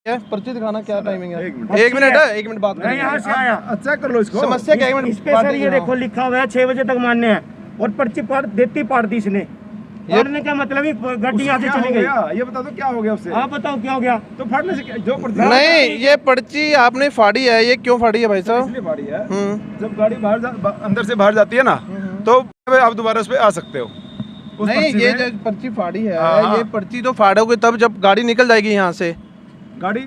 पर्ची दिखाना क्या टाइमिंग है? एक मिनट बात मैं यहाँ से आया, अच्छा कर लो इसको। समस्या क्या है? इस पे सर ये देखो लिखा हुआ है 6 बजे तक मान्य है और पर्ची पाड़ दी इसने। फाड़ने का मतलब ही गाड़ी यहाँ से चली गई। ये बता दो क्या हो गया उससे? आप बताओ क्या हो गया? तो फाड़ने से जो पर्ची नहीं, ये पर्ची आपने फाड़ी है, ये क्यों फाड़ी है भाई साहब? इसलिए फाड़ी है जब गाड़ी अंदर से बाहर जाती है ना तो आप दोबारा उस पर आ सकते हो। नहीं, ये जो पर्ची फाड़ी है ये पर्ची तो फाड़ोगे तब जब गाड़ी निकल जाएगी यहाँ से, गाड़ी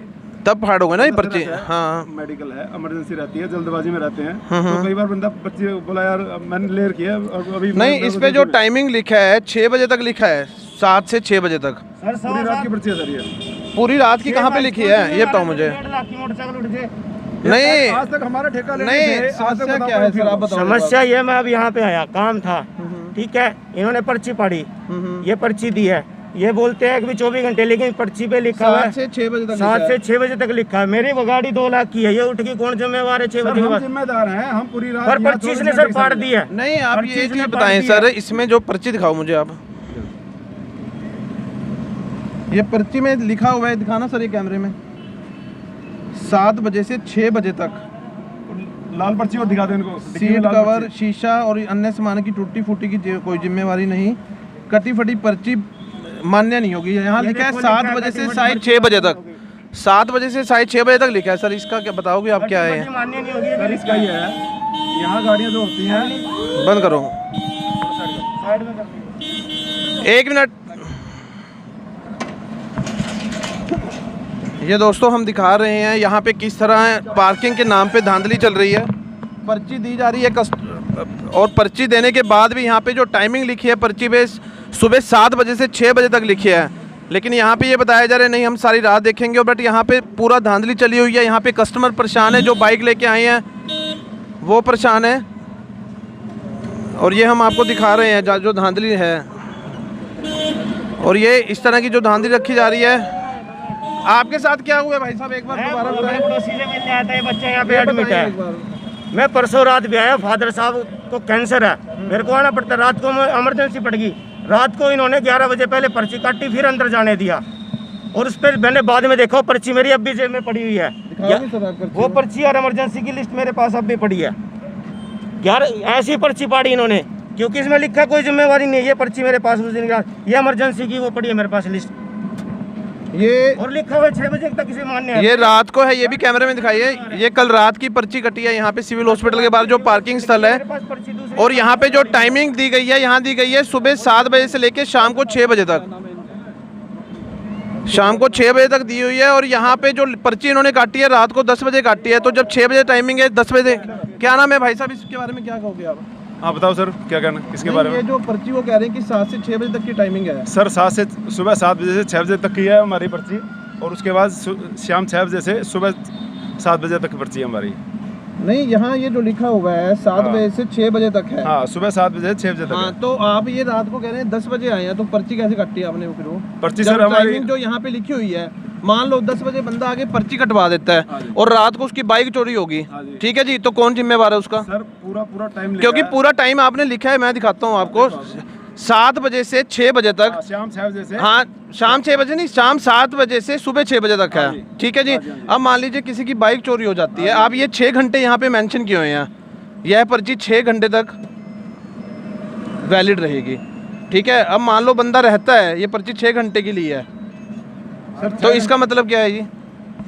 तब फाड़ोगे ना ये पर्ची। हाँ, मेडिकल है, इमरजेंसी रहती है, जल्दबाजी में रहते हैं तो कई बार बंदा पर्ची बोला यार मैंने लेयर किया और अभी नहीं। इस पे जो टाइमिंग लिखा है 6 बजे तक लिखा है, 7 से 6 बजे तक। पूरी रात की पर्ची है सर ये? पूरी रात की कहाँ पे लिखी है ये बताओ मुझे। नहीं, आज तक हमारा ठेका नहीं। समस्या क्या है सर आप बताओ? समस्या ये, मैं अब यहाँ पे आया, काम था, ठीक है, इन्होंने पर्ची पढ़ी, ये पर्ची दी है, ये बोलते हैं कि भी 24 घंटे, लेकिन पर्ची पे लिखा हुआ है 7 से 6 बजे तक। 7 से 6 बजे तक लिखा है। मेरी वो गाड़ी 2 लाख की है, ये उठ के कौन जिम्मेवार है? 6 बजे के बाद जिम्मेदार हैं हम पूरी रात। पर पर्ची इसने सर फाड़ दी है। नहीं, आप ये चीज बताएं सर, इसमें जो पर्ची दिखाओ मुझे आप, ये पर्ची में लिखा हुआ है, दिखाना सर ये कैमरे में, 7 बजे से 6 बजे तक। लाल पर्ची और दिखा दो इनको। सीट कवर, शीशा और अन्य सामान की टूटी फूटी की कोई जिम्मेवारी नहीं, कटी फटी पर्ची मान्य नहीं होगी। यहाँ लिखा है 7 बजे से शायद 6 बजे तक, 7 बजे से शायद 6 बजे तक लिखा है। सर इसका क्या बताओगे आप क्या है? मान्य नहीं होगी सर इसका ये है, यहाँ गाड़ियाँ जो होती हैं, बंद करो, एक मिनट। ये दोस्तों हम दिखा रहे हैं यहाँ पे किस तरह पार्किंग के नाम पे धांधली चल रही है। पर्ची दी जा रही है और पर्ची देने के बाद भी यहाँ पे जो टाइमिंग लिखी है पर्ची पे सुबह 7 बजे से 6 बजे तक लिखी है, लेकिन यहाँ पे ये बताया जा रहा है नहीं हम सारी रात देखेंगे। बट यहाँ पे पूरा धांधली चली हुई है, यहाँ पे कस्टमर परेशान है, जो बाइक लेके आए हैं वो परेशान है, और ये हम आपको दिखा रहे हैं जो धांधली है। और ये इस तरह की जो धांधली रखी जा रही है। आपके साथ क्या हुआ भाई साहब, एक बार दोबारा बताएं। पड़ोसी से मिलने आया था, ये बच्चा यहाँ पे एडमिट है। मैं परसों रात भी आया, फादर साहब को कैंसर है, मेरे को आना पड़ता, रात को इमरजेंसी पड़ गई। रात को इन्होंने 11 बजे पहले पर्ची काटी, फिर अंदर जाने दिया, और उस पर मैंने बाद में देखा पर्ची मेरी अब भी जेब में पड़ी हुई है। वो पर्ची और इमरजेंसी की लिस्ट मेरे पास अब भी पड़ी है। यार ऐसी पर्ची पाड़ी इन्होंने, क्योंकि इसमें लिखा कोई जिम्मेवारी नहीं है। ये पर्ची मेरे पास उस दिन का, ये इमरजेंसी की वो पड़ी है मेरे पास लिस्ट, ये और लिखा हुआ है 6 बजे तक किसी मान्य है। ये रात को है, ये भी कैमरे में दिखाइए। ये कल रात की पर्ची कटी है यहाँ पे सिविल हॉस्पिटल के बाहर जो पार्किंग स्थल है, और यहाँ पे जो टाइमिंग दी गई है यहाँ दी गई है सुबह 7 बजे से लेके शाम को 6 बजे तक, शाम को 6 बजे तक दी हुई है। और यहाँ पे जो पर्ची इन्होंने काटी है रात को 10 बजे काटी है, तो जब 6 बजे टाइमिंग है 10 बजे, क्या नाम है भाई साहब, इसके बारे में क्या कहोगे आप? हाँ बताओ सर, क्या कहना इसके बारे में? ये जो पर्ची वो कह रहे हैं कि 7 से 6 बजे तक की टाइमिंग है। सर सुबह 7 बजे से 6 बजे तक की है हमारी पर्ची, और उसके बाद शाम 6 बजे से सुबह 7 बजे तक की पर्ची है हमारी। नहीं, यहाँ ये जो लिखा हुआ है 7 बजे से 6 बजे तक है। हाँ, सुबह 7 बजे से 6 बजे तक। हाँ, तो आप ये रात को कह रहे हैं 10 बजे आए हैं, तो पर्ची कैसे काटी आपने? फिर वो पर्ची सर हमारी जो यहाँ पे लिखी हुई है, मान लो 10 बजे बंदा आगे पर्ची कटवा देता है और रात को उसकी बाइक चोरी होगी, ठीक है जी, तो कौन जिम्मेवार है उसका? सर पूरा टाइम, क्योंकि पूरा टाइम आपने लिखा है, मैं दिखाता हूँ आपको, 7 बजे से 6 बजे तक, शाम 6 बजे से, हाँ शाम 6 बजे नहीं, शाम 7 बजे से सुबह 6 बजे तक है, ठीक है जी। अब मान लीजिए किसी की बाइक चोरी हो जाती है, आप ये 6 घंटे यहाँ पे मेंशन किए हुए हैं, यह पर्ची 6 घंटे तक वैलिड रहेगी, ठीक है। अब मान लो बंदा रहता है, ये पर्ची 6 घंटे के लिए है, तो इसका मतलब क्या है जी?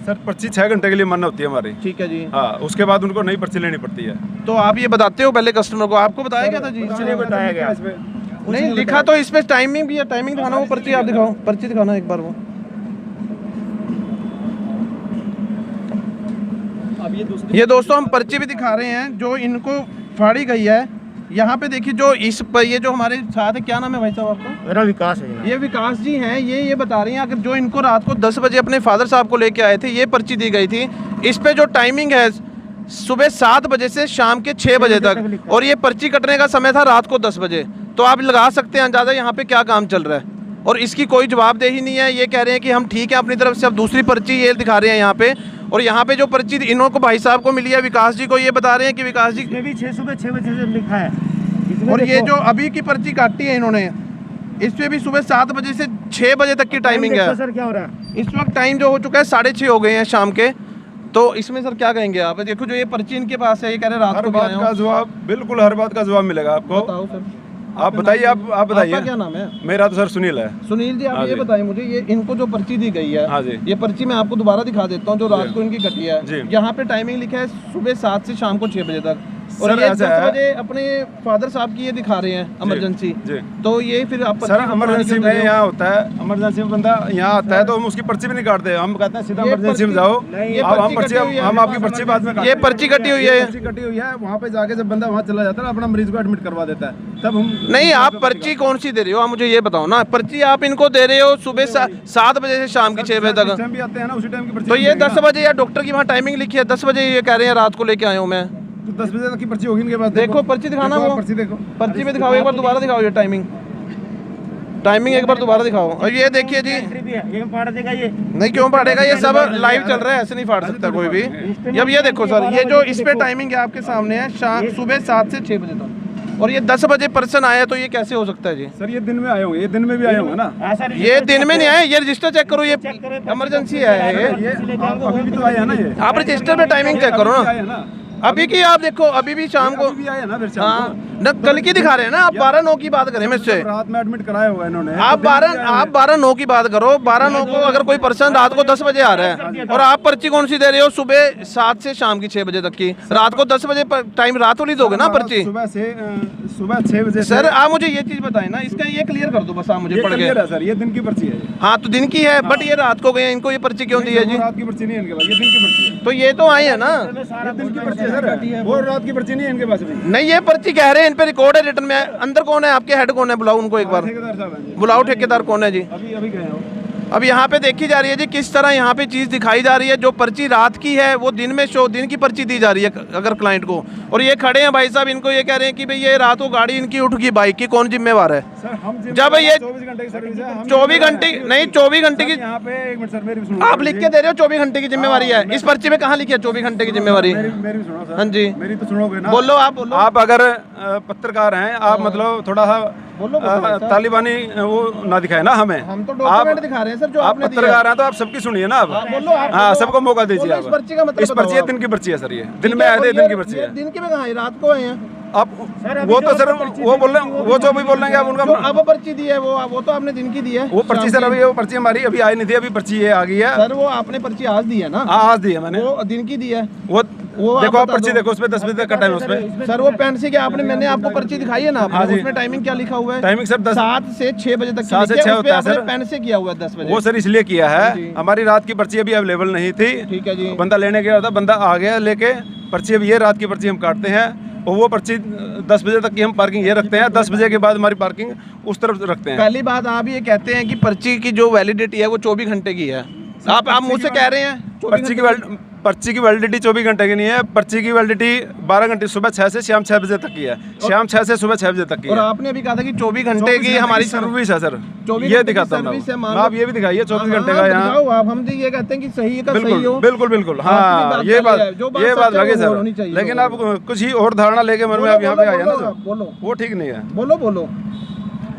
सर पर्ची 6 घंटे के लिए मान्य होती है हमारी, ठीक है जी। हाँ, उसके बाद उनको नई पर्ची लेनी पड़ती है। तो आप ये बताते हो पहले कस्टमर को, आपको बताया गया था जी? नहीं बताया गया, नहीं लिखा तो इस पे टाइमिंग भी है, टाइमिंग दिखाना, वो पर्ची आप दिखाओ, पर्ची दिखाना एक बार वो। अब ये दोस्तों हम पर्ची भी दिखा रहे हैं जो इनको फाड़ी गई है। यहाँ पे देखिए जो इस पर ये जो हमारे साथ है, क्या नाम है भाई साहब आपका? मेरा विकास है। ये विकास जी हैं, ये बता रही हैं अगर जो इनको रात को 10 बजे अपने फादर साहब को लेके आए थे, ये पर्ची दी गई थी, इस पे जो टाइमिंग है सुबह 7 बजे से शाम के 6 बजे तक, और ये पर्ची कटने का समय था रात को 10 बजे। तो आप लगा सकते हैं अंदाजा यहाँ पे क्या काम चल रहा है, और इसकी कोई जवाबदेही नहीं है। ये कह रहे हैं कि हम ठीक है अपनी तरफ से, अब दूसरी पर्ची ये दिखा रहे हैं यहाँ पे, और यहाँ पे जो पर्ची इन्हों को भाई साहब को मिली है विकास जी को, ये बता रहे हैं कि विकास जी भी सुबह 6 बजे से लिखा है, और ये जो अभी की पर्ची काटी है इन्होंने, इसमें भी सुबह 7 बजे से 6 बजे तक की टाइमिंग है सर क्या हो रहा है? इस वक्त टाइम जो हो चुका है 6:30 हो गए हैं शाम के। तो इसमें सर क्या कहेंगे आप? देखो जो ये पर्ची इनके पास है, ये कह रहे हैं रात हर को भी बात आया का हूं। जवाब, बिल्कुल हर बात का जवाब मिलेगा आपको। बताओ सर, आप बताइए, आप बताइए। आपका क्या नाम है? मेरा तो सर सुनील है। सुनील जी, आप हाँ ये जी। बताएं मुझे, ये इनको जो पर्ची दी गई है, हाँ जी। ये पर्ची मैं आपको दोबारा दिखा देता हूँ जो रात को इनकी कटी है। जी। यहाँ पे टाइमिंग लिखा है सुबह 7 से शाम को 6 बजे तक, और सर, ये ऐसा 10 है। बजे अपने फादर साहब की ये दिखा रहे हैं इमरजेंसी। जी। तो ये फिर आप सर पर्ची इमरजेंसी क्यों दे रहे में हो? यहाँ होता है, इमरजेंसी में बंदा यहाँ आता है तो हम उसकी पर्ची भी नहीं काटते, हम कहते हैं सीधा ये इमरजेंसी में पर्ची- जाओ। ये अब हम पर्ची पर्ची, कटी हुई है। हम आपकी पर्ची बाद में ये पर्ची कटी हुई है। पर्ची कटी हुई है, वहाँ पे जाके जब बंदा वहाँ चला जाता है अपना मरीज को एडमिट करवा देता है, तब हम नहीं, आप पर्ची कौन सी दे रहे हो? आप मुझे ये बताओ ना। पर्ची आप इनको दे रहे हो सुबह 7 बजे से शाम की 6 बजे जिस तक। टाइम भी आते हैं ना उसी टाइम की पर्ची तो ये मिलेगी 10 ना। बजे या डॉक्टर की वहाँ टाइमिंग लिखी है 10 बजे, ये कह रहे हैं रात को लेके आया हूँ मैं। तो 10 बजे तक की पर्ची होगी इनके पास। देखो पर्ची दिखाना, देखो, वो पर्ची देखो, पर्ची में दिखाओ, एक बार दोबारा दिखाओ ये टाइमिंग एक बार दोबारा दिखाओ। और ये देखिए जी, एंट्री भी है, ये फाड़ देगा ये। नहीं क्यों फाड़ेगा, ये सब लाइव चल रहा है, ऐसे नहीं फाड़ सकता कोई भी। अब ये देखो सर, ये जो इस पे टाइमिंग है आपके सामने है, शाम सुबह 7 से 6 बजे तक, और ये 10 बजे पर्सन आया, तो ये कैसे हो सकता है जी? सर ये दिन में आए होंगे, ये दिन में भी आए होंगे ना। ऐसा ये दिन में नहीं आए, ये रजिस्टर चेक करो, ये इमरजेंसी है ये। ये अभी भी तो आए हैं ना ये। आप रजिस्टर पे टाइमिंग चेक करो अभी भी ना। आए हैं ना। अभी की आप देखो, अभी भी शाम को, अभी भी आए हैं ना फिर शाम हाँ को। न कल की दिखा रहे हैं ना आप। 12/9 की बात करें मुझसे, रात में एडमिट कराया हुआ है इन्होंने। आप 12/9 की बात करो। 12/9 को अगर कोई पर्सन रात को 10 बजे आ रहा है, और आप पर्ची कौन सी दे रहे हो? सुबह 7 से शाम की 6 बजे तक की। रात को 10 बजे टाइम रात वाली दोगे ना पर्ची? सुबह 6 बजे से- सर आप मुझे ये चीज बताएं ना, इसका ये क्लियर कर दो बस आप मुझे ये पढ़ के। क्लियर है सर, ये दिन की पर्ची है ये। हाँ तो दिन की है, बट ये रात को गए, इनको ये पर्ची क्यों दी है जी? वो रात की पर्ची नहीं है इनके पास, ये दिन की पर्ची है। तो ये तो आए हैं ना। ये दिन की पर्ची है सर, वो रात की पर्ची नहीं है इनके पास भी। नहीं, ये पर्ची कह रहे हैं, इन पे रिकॉर्ड है रिटर्न में। अंदर कौन है आपके? हेड कौन है? बुलाओ उनको एक बार, ठेकेदार साहब हैं जी। बुलाओ ठेकेदार कौन है जी। अभी गए हो। अब यहाँ पे देखी जा रही है जी किस तरह यहाँ पे चीज़ दिखाई जा रही है। जो पर्ची रात की है वो दिन में दिन की पर्ची दी जा रही है अगर क्लाइंट को। और ये खड़े हैं भाई साहब, इनको ये कह रहे हैं कि भाई ये रात को गाड़ी इनकी उठ गई, बाइक की, कौन जिम्मेवार है? सर हम जब ये 24 घंटे की सर्विस है। 24 घंटे नहीं, 24 घंटे की यहाँ पे एक मिनट सर, मेरी भी सुनो। आप लिख के दे रहे हो 24 घंटे की जिम्मेवारी है। इस पर्ची में कहाँ लिखी है 24 घंटे की जिम्मेवारी? मेरी भी सुनो सर। हाँ जी, मेरी तो सुनोगे ना। बोलो आप, बोलो आप अगर पत्रकार हैं, आप मतलब थोड़ा सा बोलो तालिबानी वो ना दिखाए ना हमें। हम तो डॉक्यूमेंट दिखा रहे हैं सर जो आप आपने दिया। पत्रकार हैं तो आप सबकी सुनिए ना। आप बोलो आप, हाँ, बोलो। सबको मौका दीजिए बोलो, आप। इस पर्ची का मतलब इस पर्ची बताओ दिन की पर्ची है सर, ये दिन ठीक में है, आए थे, और दिन ये- की पर्ची ये है। दिन की में कहाँ है? रात को आए हैं। आप वो तो सर वो बोल रहे, वो जो भी बोल रहे हैं आप जो उनका। अब पर्ची दी है वो तो आपने दिन की दी है। वो पर्ची सर, अभी वो पर्ची हमारी अभी आई नहीं थी, अभी पर्ची ये आ गई है। सर वो आपने पर्ची आज दी है ना? हाँ, आज दी है मैंने। वो दिन की दी है। वो आप देखो, आप बता पर्ची दो। देखो, उसपे 10 बजे तक का टाइम है उसपे। सर वो पेन से क्या आपने, मैंने आपको पर्ची दिखाई है ना आपको, हाँ जी। उसमें टाइमिंग क्या लिखा हुआ है? टाइमिंग सर 7 से 6 बजे तक की 7 से लिखी है, 6 उसपे होता है आपने सर। पेन से किया हुआ है 10 बजे। वो सर इसलिए किया जी। है, हमारी रात की पर्ची अभी अवेलेबल नहीं थी। ठीक है जी। बंदा लेने गया था, बंदा आ गया लेके पर्ची। अभी ये रात की पर्ची हम काटते हैं, और वो पर्ची 10 बजे तक की हम पार्किंग ये रखते हैं। 10 बजे के बाद हमारी पार्किंग उस तरफ रखते हैं। पहली बात आप ये कहते हैं कि पर्ची की जो वैलिडिटी है वो 24 घंटे की है। आप मुझसे कह रहे हैं पर्ची की वैलिडिटी 24 घंटे की नहीं है। पर्ची की वैलिडिटी 12 घंटे, सुबह 6 से शाम 6 बजे तक की है। शाम 6 से सुबह 6 बजे तक की और है। आपने अभी कहा था कि 24 घंटे की हमारी सर्विस है सर। 24 ये घंटे की दिखाता हूँ सर्विस है, मान मैं। लो। आप ये भी दिखाइए 24 घंटे हाँ, का यहाँ। दिखाओ आप। हम तो ये कहते हैं कि सही का सही बिल्कुल हो। बिल्कुल बिल्कुल। आपकी हाँ, बात ये सही है, जो बात ये सच बात है, लगे वो सर। होनी चाहिए। लेकिन आप कुछ ही और धारणा लेके मन में आप यहाँ पे आए ना सर, बोलो वो ठीक नहीं है। बोलो बोलो।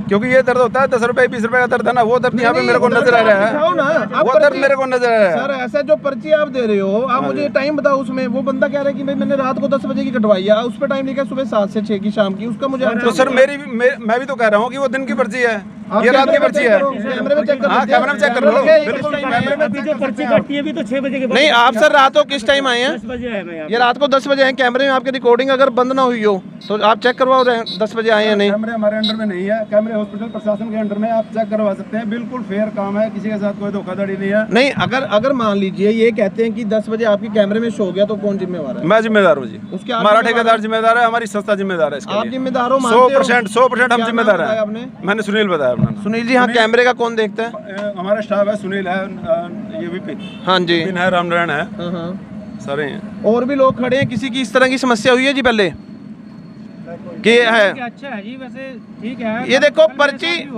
क्योंकि ये दर्द होता है 10 रुपए 20 रुपए का दर्द है ना, वो दर्द यहाँ पे नहीं, मेरे को दर्द नजर आ रहा दिखाओ ना, है। आप वो दर्द पर्ची- मेरे को नजर आ रहा सर है। ऐसा जो पर्ची आप दे रहे हो, आप मुझे टाइम बताओ उसमें। वो बंदा कह रहा है कि भाई मैंने रात को 10 बजे की कटवाई है, उस पर टाइम लिखा है सुबह 7 से 6 की शाम की, उसका मुझे तो सर मैं भी तो कह रहा हूँ कि वो दिन की पर्ची है, आप ये रात की कैमरे में पर्ची चेक है। करो, कैमरे में चेक करो। हाँ, कैमरे में चेक कर लो। कैमरे में बिल्कुल, किस टाइम आए हैं? अभी जो पर्ची काटती है अभी तो 6 बजे के बाद। नहीं, आप सर रात को किस टाइम आए हैं? 10 बजे है मैं यहाँ ये रात को 10 बजे आए। कैमरे में आपकी रिकॉर्डिंग अगर बंद ना हुई हो तो आप चेक करवाओ रहे हैं 10 बजे आए या नहीं। कैमरे हमारे अंडर में नहीं है, कैमरे हॉस्पिटल प्रशासन के अंडर में, आप चेक करवा सकते हैं। बिल्कुल फेयर काम है, किसी के साथ कोई धोखाधड़ी नहीं है। नहीं, अगर मान लीजिए ये कहते हैं कि 10 बजे आपकी कैमरे में शो गया तो कौन जिम्मेवार है? मैं जिम्मेदार हूँ जी। उसके आप हमारा जिम्मेदार ठेकेदार जिम्मेदार है, हमारी संस्था जिम्मेदार है इसके आप लिए। जिम्मेदार हो, मानते हो? 100% हम क्या जिम्मेदार नाम बताया हैं। आपने? मैंने सुनील बताया अपना नाम। सुनील जी, हाँ कैमरे का कौन देखता है? हमारा स्टाफ है, सुनील है, ये विपिन हाँ जी, है, रामनारायण है, हाँ हाँ। सारे हैं। और भी लोग खड़े हैं, किसी की इस तरह की समस्या हुई है जी पहले कि है? अच्छा है जी, वैसे ठीक है। ये देखो पर्ची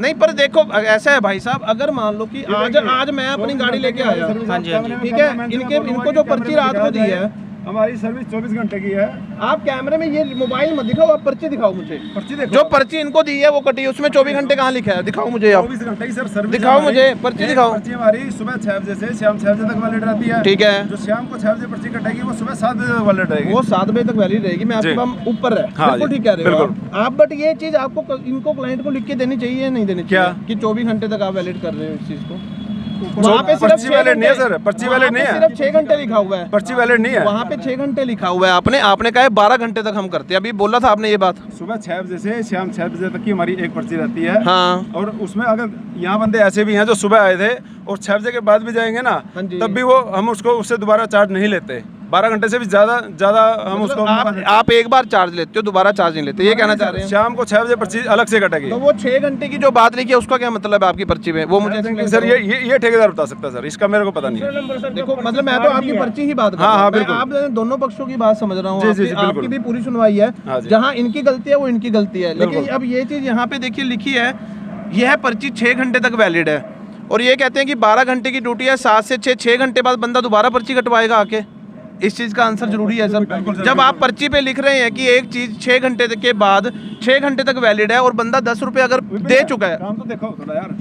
नहीं, पर देखो ऐसा है भाई साहब, अगर मान लो कि आज मैं अपनी गाड़ी लेके आया, हाँ जी, हाँ जी। ठीक है, इनको जो पर्ची रात को दी है हमारी सर्विस 24 घंटे की है। आप कैमरे में ये मोबाइल मत दिखाओ, आप पर्ची दिखाओ मुझे। पर्ची देखो, जो पर्ची इनको दी है वो कटी है, उसमें 24 घंटे कहाँ लिखा है? दिखाओ मुझे आप। 24 घंटे की सर सर्विस दिखाओ मुझे, पर्ची दिखाओ। पर्ची हमारी सुबह 6 बजे से शाम 6 बजे तक वैलिड रहती है। ठीक है। जो शाम को 6 बजे पर्ची कटेगी वो सुबह 7 बजे तक वैलिड रहेगी। वो 7 बजे तक वैलिड रहेगी। मैं आपके पास ऊपर है, हाँ बिल्कुल जी, ठीक कह रहे हो बिल्कुल। आप। बट ये चीज आपको इनको क्लाइंट को लिख के देनी चाहिए या नहीं देनी चाहिए? क्या? कि 24 घंटे तक आप वैलिड कर रहे हो इस चीज को? वहाँ पे पर्ची वैलिड नहीं है सर, पर्ची वैलिड नहीं है, सिर्फ 6 घंटे लिखा हुआ है। पर्ची वैलिड नहीं है। वहाँ पे 6 घंटे लिखा हुआ है। आपने कहा है 12 घंटे तक हम करते हैं। अभी बोला था आपने ये बात। सुबह 6 बजे से शाम 6 बजे तक की हमारी एक पर्ची रहती है। हाँ। और उसमें अगर यहाँ बंदे ऐसे भी हैं जो सुबह आए थे और 6 बजे के बाद भी जाएंगे ना, हाँ जी। तब भी वो हम उससे दोबारा चार्ज नहीं लेते। 12 घंटे से भी ज्यादा हम उसको आप एक बार चार्ज लेते हो, दोबारा चार्ज नहीं लेते, ये कहना चाह रहे हैं? शाम को 6 बजे पर्ची अलग से कटेगी। तो वो 6 घंटे की जो बात लिखी है उसका क्या मतलब है आपकी पर्ची में? वो मुझे explain सर करो। ये ठेकेदार बता सकता है सर, इसका मेरे को पता नहीं है। देखो मतलब मैं तो आपकी पर्ची ही बात कर रहा हूं। हाँ, मैं बिल्कुल। आप दोनों पक्षों की बात समझ रहा हूँ। जी, जी, जी, आपकी बिल्कुल। भी पूरी सुनवाई है। हाँ जी। जहाँ इनकी गलती है वो इनकी गलती है। लेकिन बिल्कुल। अब ये चीज यहाँ पे देखिए लिखी है, यह पर्ची 6 घंटे तक वैलिड है और ये कहते हैं कि 12 घंटे की ड्यूटी है, 7 से 6 घंटे बाद बंदा दोबारा पर्ची कटवाएगा आके। इस चीज का आंसर जरूरी है सर। जब आप पर्ची पे लिख रहे हैं कि एक चीज 6 घंटे के बाद 6 घंटे तक वैलिड है और बंदा 10 रुपए अगर दे चुका है, काम तो देखो थोड़ा यार,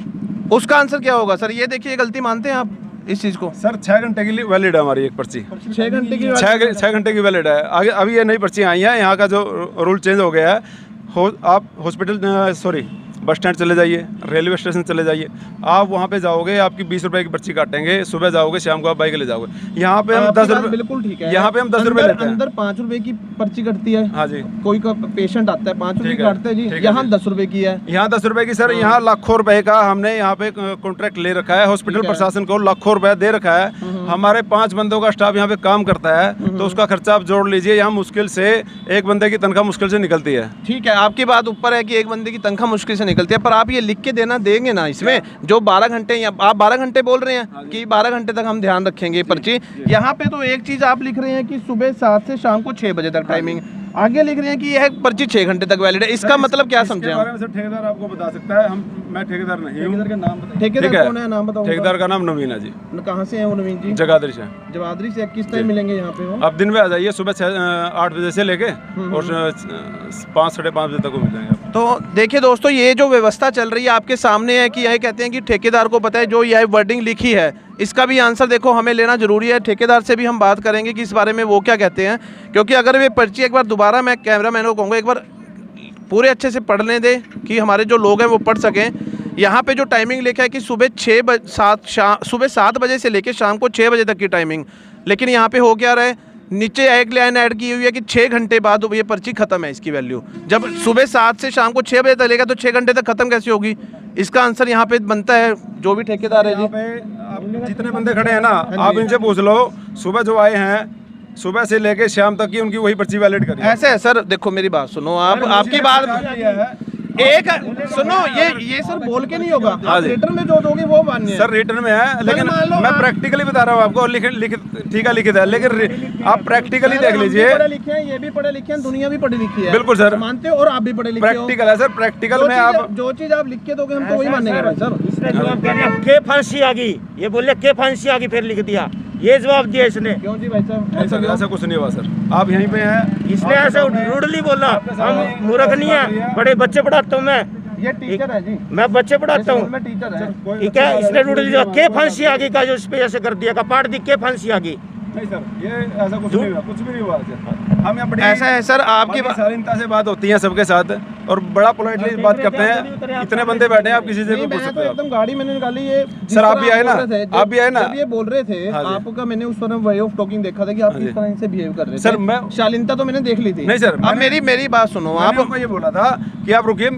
उसका आंसर क्या होगा सर? ये देखिए गलती मानते हैं आप इस चीज को? सर 6 घंटे के लिए वैलिड है हमारी एक पर्ची। 6 घंटे की 6 घंटे की वैलिड है। आगे अभी ये नई पर्ची आई है, यहाँ का जो रूल चेंज हो गया है। आप हॉस्पिटल बस स्टैंड चले जाइए, रेलवे स्टेशन चले जाइए, आप वहाँ पे जाओगे, आपकी 20 रुपए की पर्ची काटेंगे। सुबह जाओगे, शाम को आप बाइक ले जाओगे। यहाँ पे हम 10 रुपए, बिल्कुल ठीक है। यहाँ पे हम 10 रुपए लेते हैं। अंदर 5 रुपए की पर्ची कटती है। हाँ जी। कोई का पेशेंट आता है 5 रुपए ठीक है, काटते हैं ठीक जी। है यहाँ जी। 10 रुपए की है। यहाँ 10 रुपए की सर, यहाँ लाखों रुपए का हमने यहाँ पे कॉन्ट्रैक्ट ले रखा है। हॉस्पिटल प्रशासन को लाखों रुपए दे रखा है। हमारे 5 बंदों का स्टाफ यहाँ पे काम करता है, तो उसका खर्चा आप जोड़ लीजिए। यहाँ मुश्किल से एक बंदे की तनख्वाह मुश्किल से निकलती है। ठीक है, आपकी बात ऊपर है कि एक बंदे की तनख्वाह मुश्किल से निकलती है, पर आप ये लिख के देना देंगे ना इसमें? जो 12 घंटे या आप 12 घंटे बोल रहे हैं कि 12 घंटे तक हम ध्यान रखेंगे पर्ची। यहाँ पे तो एक चीज आप लिख रहे हैं कि सुबह 7 से शाम को 6 बजे तक टाइमिंग, आगे लिख रहे हैं कि यह पर्ची 6 घंटे तक वैलिड है। इसका मतलब क्या समझे हम? सर ठेकेदार आपको बता सकता है, मैं ठेकेदार नहीं हूँ। ठेकेदार कौन है, नाम बताओ। ठेकेदार का नाम नवीन है जी। कहाँ से है वो नवीन जी? जगाधरी से। जवादरी से। किस टाइम मिलेंगे यहाँ पे वो? आप दिन में आ जाइए, सुबह 8 बजे से लेके और 5 साढ़े 5 बजे तक वो मिल जाएंगे। तो देखिए दोस्तों, ये जो व्यवस्था चल रही है आपके सामने है कि यह कहते हैं कि ठेकेदार को पता है, जो यह वर्डिंग लिखी है इसका भी आंसर देखो हमें लेना जरूरी है। ठेकेदार से भी हम बात करेंगे कि इस बारे में वो क्या कहते हैं, क्योंकि अगर ये पर्ची एक बार दोबारा, मैं कैमरामैन को कहूँगा एक बार पूरे अच्छे से पढ़ने दे कि हमारे जो लोग हैं वो पढ़ सकें। यहाँ पे जो टाइमिंग लिखा है कि सुबह 7 बजे से लेकर शाम को 6 बजे तक की टाइमिंग, लेकिन यहाँ पे हो क्या रहा है, नीचे एक लाइन ऐड की हुई है कि 6 घंटे बाद ये पर्ची खत्म है इसकी वैल्यू। जब सुबह 7 से शाम को 6 बजे तक लेगा तो 6 घंटे तक खत्म कैसे होगी? इसका आंसर यहाँ पे बनता है जो भी ठेकेदार है जी। यहाँ पे आप जितने बंदे खड़े हैं ना, आप इनसे पूछ लो, सुबह जो आए हैं सुबह से लेके शाम तक की उनकी वही पर्ची वैलिड करिए। ऐसे है सर, देखो मेरी बात सुनो, आप आपकी बात एक सुनो, ये सर बोल के नहीं होगा। हाँ जी। रिटर्न में जो दोगे वो मान्य है सर, रिटर्न में है, लेकिन मान लो मैं प्रैक्टिकली बता रहा हूँ आपको। ठीक है, लिखित है, लेकिन आप प्रैक्टिकली देख लीजिए। पढ़े लिखे हैं, ये भी पढ़े लिखे हैं, दुनिया भी पढ़ी लिखी है। बिल्कुल सर, मानते हो, और आप भी पढ़े लिखे हो। प्रैक्टिकल है सर, प्रैक्टिकल में आप जो चीज आप लिख के दोगे हम तो वही मानेंगे भाई सर। इसने जवाब दिया के फांसी आ गई, ये बोले के फांसी आ गई, फिर लिख दिया, ये जवाब दिया इसने। क्यों जी भाई साहब? नहीं सर, ऐसा कुछ नहीं हुआ सर, आप यहीं पे हैं। इसने ऐसा रूडली बोला, हम मूर्ख नहीं है, बड़े बच्चे पढ़ाता हूँ मैं। ये टीचर है जी, मैं बच्चे पढ़ाता हूँ। मैं टीचर है। ठीक है, इसने रूडली के फांसी आ गई का जो इस पे ऐसे कर दिया का पाठ दी के फांसी आ गई। नहीं सर, ये ऐसा कुछ नहीं हुआ, कुछ भी नहीं हुआ सर। हम यहाँ बड़ी ऐसा है सर, आपकी शालीनता से बात होती है सबके साथ और बड़ा पोलाइटली बात करते हैं। इतने बंदे बैठे हैं, आप किसी से भी पूछ सकते हो। एकदम गाड़ी मैंने निकाली, ये सर आप भी आए ना, आप भी आए ना। जब ये बोल रहे थे हाँ जी। आपका, मैंने उस पर वे ऑफ टॉकिंग देखा था कि आप किस तरह इनसे बिहेव कर रहे थे। सर मैं शालीनता तो मैंने देख ली थी। नहीं सर, अब मेरी बात सुनो। आप आपको ये बोला था कि आप रुकिए,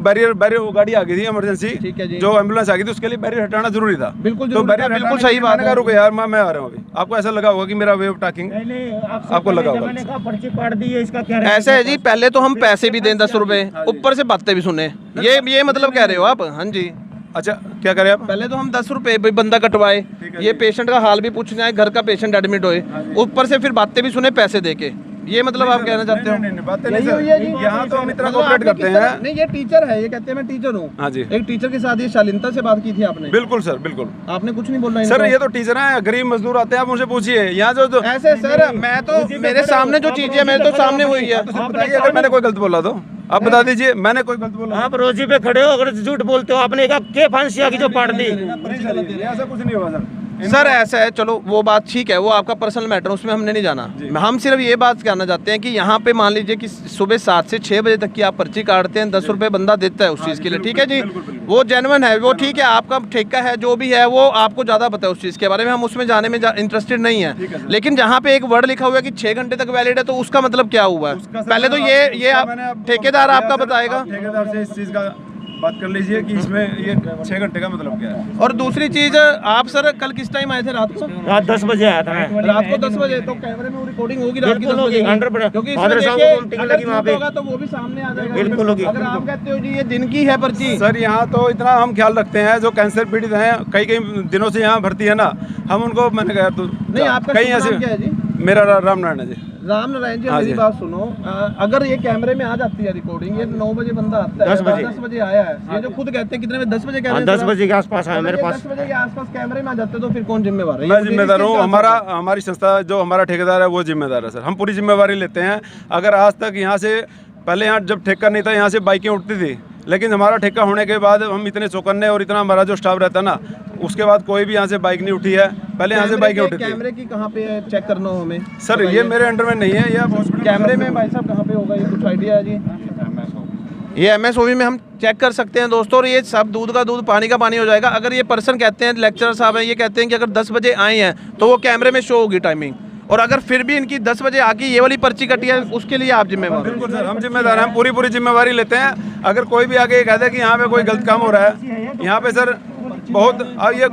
बैरियर गाड़ी आ गई थी इमरजेंसी, ठीक है जी। जो एम्बुलेंस आ गई थी, उसके लिए बैरियर हटाना जरूरी था। बिल्कुल तो जरूरी था, बैरियर बिल्कुल सही बात है। रुको यार, मैं आ रहा हूँ अभी। आपको ऐसा लगा होगा कि मेरा वे ऑफ टॉकिंग आपको लगा होगा। मैंने कहा पर्ची काट दी है, इसका क्या ऐसा है जी, पहले तो हम पैसे भी दें 10 रुपए, ऊपर से बातें भी सुने, ये मतलब कह रहे हो आप? हाँ जी। अच्छा, क्या करें आप? पहले तो हम 10 रुपए बंदा कटवाए, ये पेशेंट का हाल भी पूछने आए, घर का पेशेंट एडमिट होए, ऊपर से फिर बातें भी सुने पैसे दे के। ये मतलब आप कहना चाहते हो? नहीं, बातें यही नहीं हुई है जी? सर, यहाँ तो हम इतना मतलब कोऑपरेट आपने करते किस तरह- हैं। नहीं, ये टीचर है, ये कहते हैं मैं टीचर हूँ। हाँ जी, एक टीचर के साथ ये शालीनता से बात की थी आपने? बिल्कुल सर, बिल्कुल आपने कुछ नहीं बोला सर। इनको? ये तो टीचर हैं, गरीब मजदूर आते हैं, आप उनसे पूछिए यहाँ जो ऐसे सर, मैं तो मेरे सामने जो चीजें मेरे तो सामने हुई है। बताइए, अगर मैंने कोई गलत बोला तो आप बता दीजिए, मैंने कोई गलत बोला? आप रोजी पे खड़े हो, अगर झूठ बोलते हो आपने कहा के फांसिया की जो पाड़ दी। नहीं सर, ऐसा कुछ नहीं हुआ सर। सर ऐसा है, चलो वो बात ठीक है, वो आपका पर्सनल मैटर, उसमें हमने नहीं जाना। हम सिर्फ ये बात कहना चाहते हैं कि यहाँ पे मान लीजिए कि सुबह 7 से 6 बजे तक की आप पर्ची काटते हैं, 10 रुपए बंदा देता है उस चीज़ के लिए, ठीक है जी, वो जेन्युइन है, वो ठीक है, आपका ठेका है जो भी है वो आपको ज़्यादा पता है उस चीज़ के बारे में, हम उसमें जाने में इंटरेस्टेड नहीं है। लेकिन जहाँ पे एक वर्ड लिखा हुआ है कि 6 घंटे तक वैलिड है, तो उसका मतलब क्या हुआ है? पहले तो ये आप ठेकेदार आपका बताएगा। ठेकेदार से इस चीज़ का बात कर लीजिए कि इसमें ये 6 घंटे का मतलब क्या है। और दूसरी चीज, आप सर कल किस टाइम आए थे? रात को? रात 10 बजे आया था मैं। रात को 10 बजे, तो कैमरे में वो रिकॉर्डिंग होगी रात की 10 बिल्कुल बजे होगी, 100%। क्योंकि इसमें फादर साहब देखिए, को मीटिंग अगर लगी वहाँ पे। होगा तो वो भी सामने आ जाएगा। बिल्कुल होगी। अगर आप कहते हो जी ये दिन की है पर्ची, सर यहाँ तो इतना हम ख्याल रखते हैं, जो कैंसर पीड़ित हैं कई कई दिनों से यहाँ भर्ती है ना, हम उनको, मैंने कहा तो नहीं आपका कहीं शुभ नाम ऐसे, क्या है जी? मेरा राम नारायण है जी। राम नारायण जी, हाँ मेरी जी। बात सुनो, अगर ये कैमरे में आ जाती है रिकॉर्डिंग, ये 9 बजे बंदा आता है, 10 बजे। 10 बजे आया है, ये जो खुद कहते हैं कितने में, 10 बजे कह रहे हैं 10 सर? बजे के आसपास आया अगर मेरे ये पास। 10 बजे के आसपास कैमरे में आ जाते तो फिर कौन जिम्मेवार है? मैं ये जिम्मेदार हूँ, इसके हमारी संस्था जो हमारा ठेकेदार है वो जिम्मेदार है सर, हम पूरी जिम्मेवारी लेते हैं। अगर आज तक यहाँ से, पहले यहाँ जब ठेका नहीं था यहाँ से बाइकें उठती थी, लेकिन हमारा ठेका होने के बाद हम इतने चौकन्ने और इतना हमारा जो स्टाफ रहता है ना, उसके बाद कोई भी यहाँ से बाइक नहीं उठी है। पहले यहाँ से बाइकें उठी थी। कैमरे की कहाँ पे है, चेक करना हो हमें सर ये मेरे अंडर में नहीं है, ये आप हॉस्पिटल कैमरे में भाई साहब कहाँ पे होगा, ये कुछ आइडिया है जी? ये MSOV में हम चेक कर सकते हैं दोस्तों, और ये सब दूध का दूध पानी का पानी हो जाएगा। अगर ये पर्सन कहते हैं, लेक्चरर साहब हैं, ये कहते हैं कि अगर 10 बजे आए हैं तो वो कैमरे में शो होगी टाइमिंग, और अगर फिर भी इनकी 10 बजे आके ये वाली पर्ची कटी है, उसके लिए आप जिम्मेवार हो। बिल्कुल सर, हम जिम्मेदार हैं, हम पूरी जिम्मेवारी लेते हैं। अगर कोई भी आके ये कहता है कि यहाँ पे कोई गलत काम हो रहा है, यहाँ पे सर बहुत, अब ये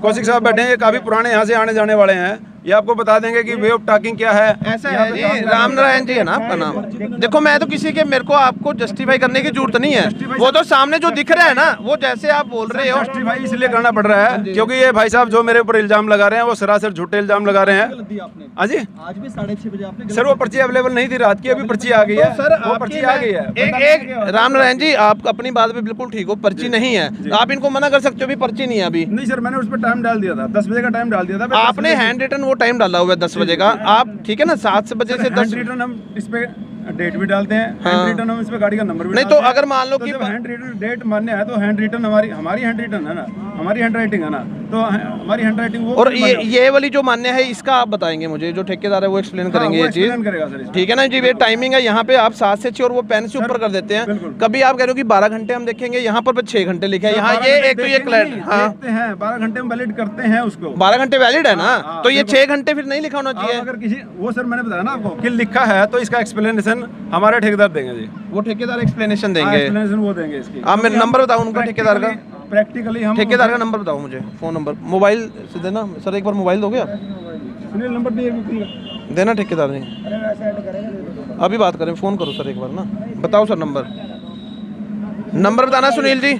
कौशिक साहब बैठे हैं, ये काफ़ी पुराने यहाँ से आने जाने वाले हैं, ये आपको बता देंगे कि वे ऑफ टॉकिंग क्या है। ऐसा है जी, राम नारायण जी है ना आपका नाम? देखो मैं तो किसी के, मेरे को आपको जस्टिफाई करने की जरूरत नहीं है, वो तो सामने जो दिख रहा है ना, वो जैसे आप बोल रहे हो। जस्टिफाई इसलिए करना पड़ रहा है क्योंकि ये भाई साहब जो मेरे ऊपर इल्जाम लगा रहे हैं वो सरासर झूठे इल्जाम लगा रहे हैं। हाँ जी, आज भी 6:30 बजे आपने सर वो पर्ची अवेलेबल नहीं थी रात की, अभी पर्ची आ गई है। तो सर वो पर्ची आ गई है। एक राम नारायण जी, आप अपनी बात पे बिल्कुल ठीक हो, पर्ची नहीं है, आप इनको मना कर सकते हो भी पर्ची नहीं है अभी। नहीं सर, मैंने उस पर टाइम डाल दिया था, 10 बजे का टाइम डाल दिया था। आपने हैंड रिटन वो टाइम डाला हुआ है 10 बजे का, आप ठीक है ना, 7 बजे से 10 रिटर्न हम इस पे डेट भी डालते हैं, हाँ। हैंड रिटर्न हम इस पे गाड़ी का नंबर भी नहीं तो डालते हैं। अगर मान लो कि जब हैंड रिटन डेट मान्य है तो हैंड रिटन हमारी हैंड रिटन है ना, हमारी हैंड राइटिंग है ना, तो हमारी हैंड राइटिंग वो। और ये वाली जो मान्य है इसका आप बताएंगे मुझे, जो ठेकेदार है वो एक्सप्लेन करेंगे ये चीज, करेगा सर। ठीक है ना जी? ये टाइमिंग है, यहाँ पे आप 7 से 6 और वो पेन से ऊपर कर देते हैं। बिल्कुल। कभी आप कह रहे हो कि 12 घंटे हम देखेंगे, यहाँ पर 6 घंटे लिखा है, यहाँ ये एक तो ये क्लैरिटी, हाँ देखते हैं 12 घंटे में वैलिड करते हैं उसको। 12 घंटे वैलिड है ना, हाँ, तो ये देखो। 6 घंटे फिर नहीं लिखा होना आप चाहिए। अगर किसी, वो सर मैंने बताया ना आपको कि लिखा है तो इसका एक्सप्लेनेशन हमारे ठेकेदार देंगे जी। वो ठेकेदार एक्सप्लेनेशन देंगे। एक्सप्लेनेशन वो देंगे इसकी। आप मेरा नंबर बताओ उनका, ठेकेदार का, प्रैक्टिकली हम ठेकेदार का नंबर बताओ मुझे, फोन नंबर, मोबाइल से देना सर, एक बार मोबाइल दोगे आप? सुनील नंबर दिए देना ठेकेदार ने, अभी बात करें, फोन करो सर एक बार ना, बताओ सर नंबर बताना सुनील जी।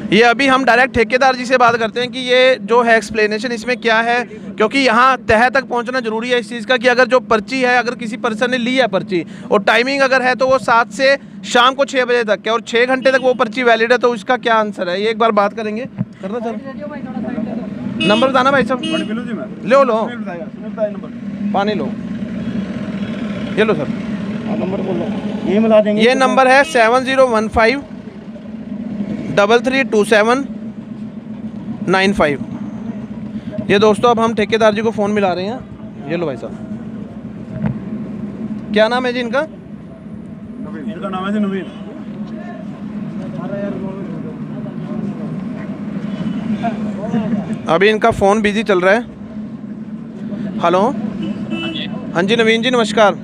ये अभी हम डायरेक्ट ठेकेदार जी से बात करते हैं कि ये जो है एक्सप्लेनेशन इसमें क्या है, क्योंकि यहाँ तह तक पहुँचना जरूरी है इस चीज़ का कि अगर जो पर्ची है, अगर किसी पर्सन ने ली है पर्ची और टाइमिंग अगर है तो वो 7 से शाम को 6 बजे तक है, और 6 घंटे तक वो पर्ची वैलिड है, तो उसका क्या आंसर है, ये एक बार बात करेंगे। करना सर, नंबर बताना भाई साहब। लो पानी लो, ये लो सर, नंबर बोलो, ये मिला देंगे। ये नंबर है 7015 332795। ये दोस्तों अब हम ठेकेदार जी को फ़ोन मिला रहे हैं। ये लो भाई साहब, क्या नाम है जी इनका? इनका नाम है जी नवीन। अभी इनका फ़ोन बिजी चल रहा है। हेलो, हाँ जी नवीन जी नमस्कार।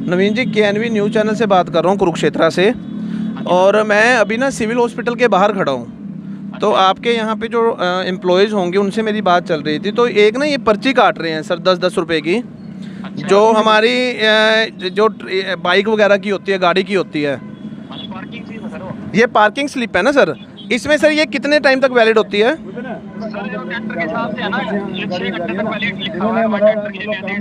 नवीन जी KNV न्यूज़ चैनल से बात कर रहा हूँ, कुरुक्षेत्रा से, और मैं अभी ना सिविल हॉस्पिटल के बाहर खड़ा हूँ। तो आपके यहाँ पे जो एम्प्लॉयज़ होंगे उनसे मेरी बात चल रही थी, तो एक ना ये पर्ची काट रहे हैं सर 10-10 रुपए की, जो हमारी जो बाइक वगैरह की होती है, गाड़ी की होती है, ये पार्किंग स्लिप है ना सर, इसमें सर ये कितने टाइम तक वैलिड होती है? सर जो ट्रैक्टर के हिसाब से है ना, ये 6 घंटे तक वैलिड लिखा हुआ है हमारे ट्रैक्टर की उसमें।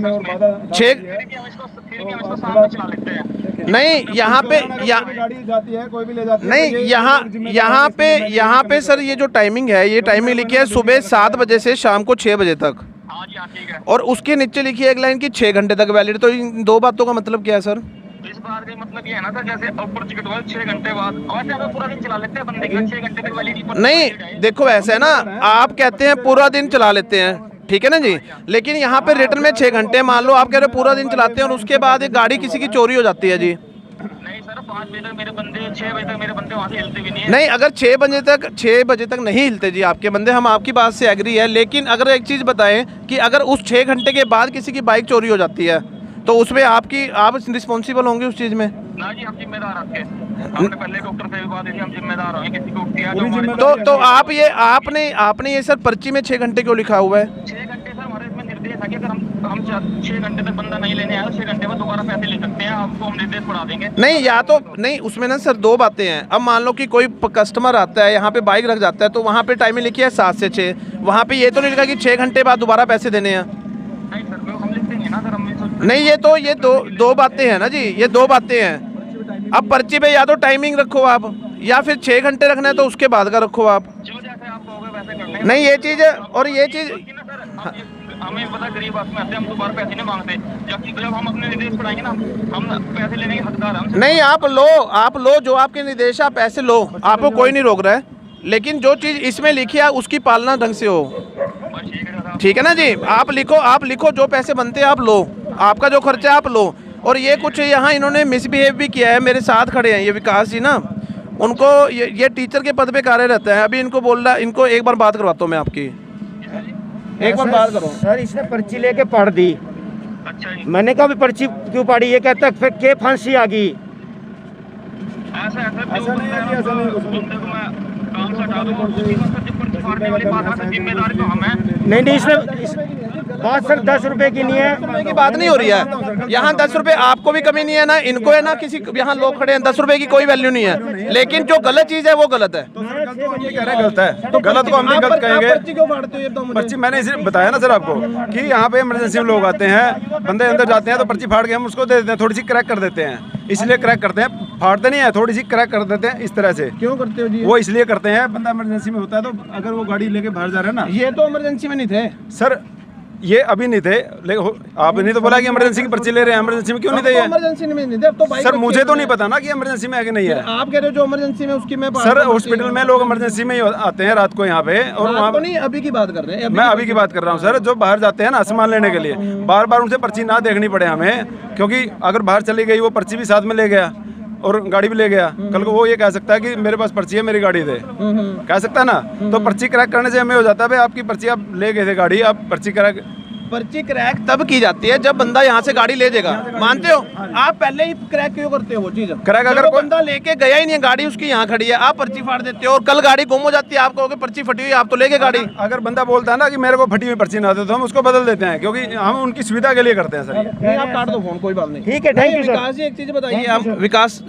6 फिर भी हम इसको साथ में चला लेते हैं। नहीं यहाँ पे गाड़ी जाती है, कोई भी ले जाती है। नहीं यहाँ पे सर ये जो टाइमिंग है, ये टाइमिंग लिखी है सुबह 7 बजे से शाम को 6 बजे तक, हाँ जी हाँ ठीक है। और उसके नीचे लिखी है एक लाइन की 6 घंटे तक वैलिड। तो इन दो बातों का मतलब क्या है सर? इस बार का मतलब ये है ना सर, जैसे ऊपर टिकट हुआ 6 घंटे बाद, वैसे हमें पूरा दिन चला लेते हैं बंदे का 6 घंटे तक वैलिड नहीं देखो ऐसा है ना, आप कहते हैं पूरा दिन चला लेते हैं, ठीक है ना जी, लेकिन यहाँ पे रिटर्न में 6 घंटे, मान लो आप कह रहे हो पूरा दिन चलाते हैं और उसके बाद एक गाड़ी किसी की चोरी हो जाती है जी। नहीं सर, 5 बजे तक मेरे बंदे, 6 बजे तक मेरे बंदे वहाँ से हिलते भी नहीं है। नहीं, अगर 6 बजे तक नहीं हिलते जी आपके बंदे, हम आपकी बात से एग्री है, लेकिन अगर एक चीज़ बताएं कि अगर उस 6 घंटे के बाद किसी की बाइक चोरी हो जाती है तो उसमें आप रिस्पॉन्सिबल होंगे उस चीज़ में? ना जी, हम जिम्मेदार आपके, हमने पहले डॉक्टर से भी बात की, हम जिम्मेदार होंगे किसी को किया तो हमारे। तो आपने ये सर पर्ची में 6 घंटे क्यों लिखा हुआ है? 6 घंटे सर हमारे इसमें निर्देश है कि अगर हम 6 घंटे तक बंदा नहीं लेने आया तो 6 घंटे बाद दोबारा पैसे ले सकते हैं, आपको हम निर्देश पढ़ा देंगे। नहीं, या तो नहीं, उसमें ना सर 2 बातें हैं। अब मान लो कि कोई कस्टमर आता है यहाँ पे बाइक रख जाता है, तो वहाँ पे टाइमिंग लिखी है 7 से 6, वहाँ पे ये तो नहीं लिखा कि 6 घंटे बाद दोबारा पैसे देने हैं। नहीं सर, हम लिखते हैं ना सर, हम नहीं, ये दो बातें हैं ना जी, ये 2 बातें हैं। अब पर्ची पे या तो टाइमिंग रखो आप, या फिर 6 घंटे रखना है तो उसके बाद का रखो आप। जो जैसे आप कहोगे वैसे कर लेंगे। नहीं, ये चीज़ है, और ये चीज़ हमें पता गरीब आदमी आते हैं, हम दोबारा पैसे नहीं मांगते, जब हम अपने निर्देश पढ़ाएंगे ना, हम पैसे लेने के हकदार हैं। नहीं, आप लो जो आपके निर्देश, आप पैसे लो, आपको कोई नहीं रोक रहा है, लेकिन जो चीज़ इसमें लिखी है उसकी पालना ढंग से हो, ठीक है ना जी। आप लिखो जो पैसे बनते हैं आप लो, आपका जो खर्चा है आप लो। और ये कुछ यहाँ इन्होंने मिसबिहेव भी किया है, मेरे साथ खड़े हैं ये विकास जी ना, उनको ये टीचर के पद पे कार्य रहता है। अभी इनको बोल रहा, इनको एक बार बात करवाता हूँ मैं आपकी, एक बार बात करो सर। इसने पर्ची लेके पढ़ दी, अच्छा जी, मैंने कहा भी पर्ची क्यों पढ़ी, ये कहता है फिर के फांसी आ गई। ऐसा नहीं है, ऐसा नहीं है, बंदे को मैं काम से हटा दूंगा, उसकी बात जब पर्ची फाड़ने वाली बात है तो जिम्मेदार तो हम हैं। नहीं इसमें बात सर 10 रुपए की नहीं है, 10 रुपए की बात नहीं हो रही है यहाँ। 10 रुपए आपको भी कमी नहीं है ना, इनको है ना, किसी यहाँ लोग खड़े हैं, 10 रुपए की कोई वैल्यू नहीं है, लेकिन जो गलत चीज़ है वो गलत है। तो सर गलत को हम भी कह रहे हैं, गलत है, तो गलत को हम भी गलत कहेंगे। पर्ची क्यों फाड़ते हो ये तो मुझे? पर्ची मैंने इसलिए बताया ना सर आपको कि यहाँ पे इमरजेंसी में लोग आते हैं, बंदे अंदर जाते हैं तो पर्ची फाड़ के हम उसको दे देते हैं, थोड़ी सी क्रैक कर देते हैं, इसलिए क्रैक करते हैं, फाड़ते नहीं है, थोड़ी सी क्रैक कर देते हैं इस तरह से। क्यों करते हो जी? वो इसलिए करते हैं, बंदा इमरजेंसी में होता है तो अगर वो गाड़ी लेके बाहर जा रहा है ना। ये तो इमरजेंसी में नहीं थे सर, ये अभी नहीं थे, लेकिन आपने तो बोला कि इमरजेंसी की पर्ची ले रहे हैं, इमरजेंसी में क्यों नहीं थे ये? इमरजेंसी में नहीं थे, अब तो बाइक सर मुझे तो नहीं पता ना कि इमरजेंसी में है कि नहीं है। आप कह रहे हो जो इमरजेंसी में उसकी मैं सर हॉस्पिटल में लोग इमरजेंसी में ही आते हैं रात को यहाँ पे, और वहाँ नहीं, अभी की बात कर रहे हैं। मैं अभी की बात कर रहा हूँ सर, जो बाहर जाते हैं ना सामान लेने के लिए, बार बार उनसे पर्ची ना देखनी पड़े हमें, क्योंकि अगर बाहर चली गई वो पर्ची भी साथ में ले गया और गाड़ी भी ले गया, कल को वो ये कह सकता है कि मेरे पास पर्ची है, मेरी गाड़ी दे, कह सकता है ना। तो पर्ची क्रैक करने से हमें हो जाता है भाई आपकी पर्ची आप ले गए थे गाड़ी, आप पर्ची क्रैक। पर्ची क्रैक तब की जाती है जब बंदा यहाँ से गाड़ी ले जाएगा, मानते हो? आप पहले ही क्रैक क्यों करते हो वो चीज? क्रैक अगर बंदा लेके गया ही नहीं है, गाड़ी उसकी यहाँ खड़ी है, आप पर्ची फाड़ देते हो, और कल गाड़ी गुम हो जाती है, आप कहोगे पर्ची फटी हुई, आप तो लेके गाड़ी। अगर बंदा बोलता है ना कि मेरे को फटी हुई पर्ची ना दे तो हम उसको बदल देते हैं, क्योंकि हम उनकी सुविधा के लिए करते हैं सर। नहीं, आप काट दो फोन, कोई बात नहीं। ठीक है, thank you sir. Vikas ji एक चीज बताइए आप, विकास